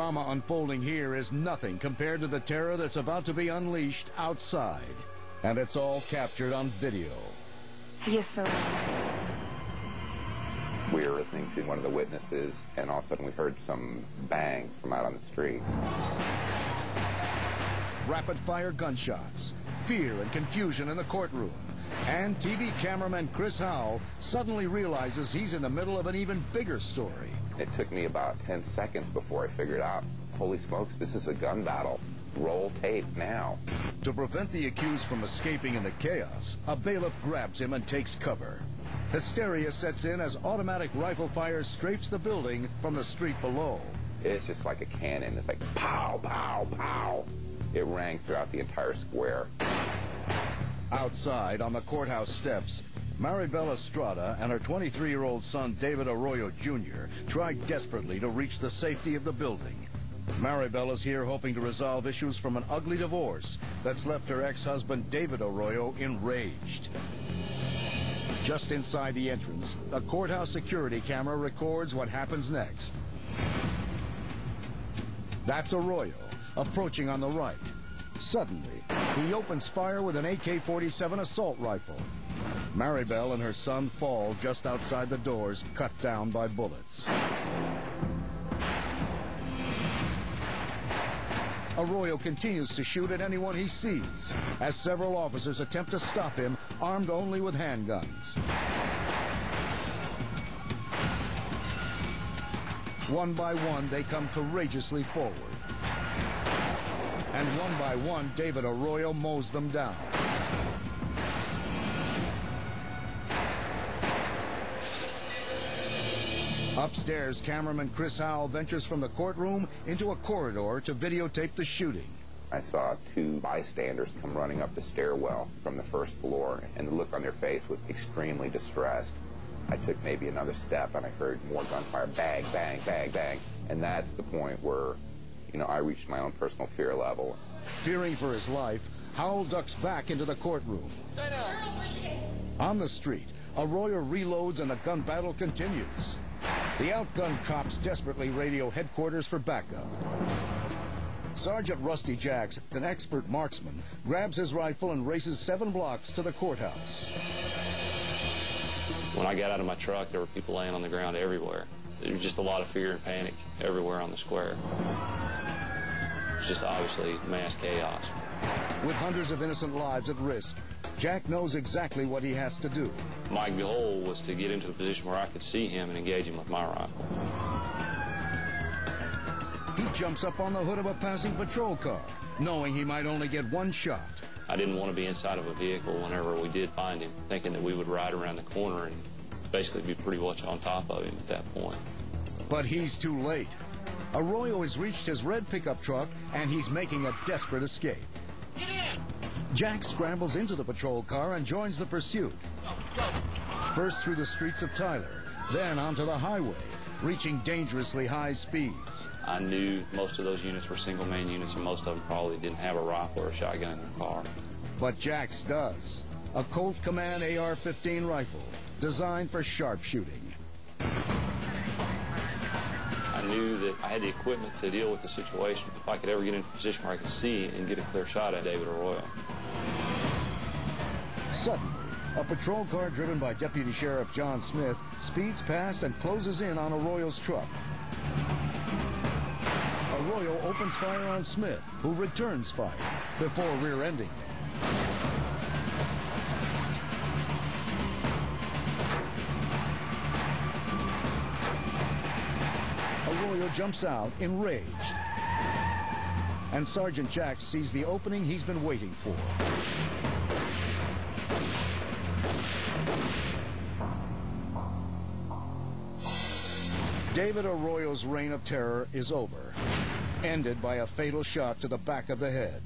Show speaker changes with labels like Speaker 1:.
Speaker 1: drama unfolding here is nothing compared to the terror that's about to be unleashed outside. And it's all captured on video.
Speaker 2: Yes, sir.
Speaker 3: We were listening to one of the witnesses, and all of a sudden we heard some bangs from out on the street.
Speaker 1: Rapid-fire gunshots, fear and confusion in the courtroom, and TV cameraman Chris Howell suddenly realizes he's in the middle of an even bigger story.
Speaker 3: It took me about 10 seconds before I figured out, holy smokes, this is a gun battle. Roll tape now.
Speaker 1: To prevent the accused from escaping in the chaos, a bailiff grabs him and takes cover. Hysteria sets in as automatic rifle fire strafes the building from the street below.
Speaker 3: It's just like a cannon. It's like pow, pow, pow. It rang throughout the entire square.
Speaker 1: Outside, on the courthouse steps, Maribel Estrada and her 23-year-old son, David Arroyo, Jr., tried desperately to reach the safety of the building. Maribel is here hoping to resolve issues from an ugly divorce that's left her ex-husband, David Arroyo, enraged. Just inside the entrance, a courthouse security camera records what happens next. That's Arroyo, approaching on the right. Suddenly, he opens fire with an AK-47 assault rifle. Maribel and her son fall just outside the doors, cut down by bullets. Arroyo continues to shoot at anyone he sees, as several officers attempt to stop him, armed only with handguns. One by one, they come courageously forward. And one by one, David Arroyo mows them down. Upstairs, cameraman Chris Howell ventures from the courtroom into a corridor to videotape the shooting.
Speaker 3: I saw two bystanders come running up the stairwell from the first floor, and the look on their face was extremely distressed. I took maybe another step, and I heard more gunfire, bang, bang, bang, bang. And that's the point where, I reached my own personal fear level.
Speaker 1: Fearing for his life, Howell ducks back into the courtroom. On the street, Arroyo reloads and the gun battle continues. The outgunned cops desperately radio headquarters for backup. Sergeant Rusty Jacks, an expert marksman, grabs his rifle and races 7 blocks to the courthouse.
Speaker 4: When I got out of my truck, there were people laying on the ground everywhere. There was just a lot of fear and panic everywhere on the square. It was just obviously mass chaos.
Speaker 1: With hundreds of innocent lives at risk, Jack knows exactly what he has to do.
Speaker 4: My goal was to get into a position where I could see him and engage him with my rifle.
Speaker 1: He jumps up on the hood of a passing patrol car, knowing he might only get one shot.
Speaker 4: I didn't want to be inside of a vehicle whenever we did find him, thinking that we would ride around the corner and basically be pretty much on top of him at that point.
Speaker 1: But he's too late. Arroyo has reached his red pickup truck, and he's making a desperate escape. Jack scrambles into the patrol car and joins the pursuit. First through the streets of Tyler, then onto the highway, reaching dangerously high speeds.
Speaker 4: I knew most of those units were single-man units, and most of them probably didn't have a rifle or a shotgun in their car.
Speaker 1: But Jack's does. A Colt Command AR-15 rifle, designed for sharpshooting.
Speaker 4: I knew that I had the equipment to deal with the situation if I could ever get into a position where I could see and get a clear shot at David Arroyo.
Speaker 1: Suddenly, a patrol car driven by Deputy Sheriff John Smith speeds past and closes in on Arroyo's truck. Arroyo opens fire on Smith, who returns fire before rear-ending him. Arroyo jumps out, enraged. And Sergeant Jack sees the opening he's been waiting for. David Arroyo's reign of terror is over, ended by a fatal shot to the back of the head.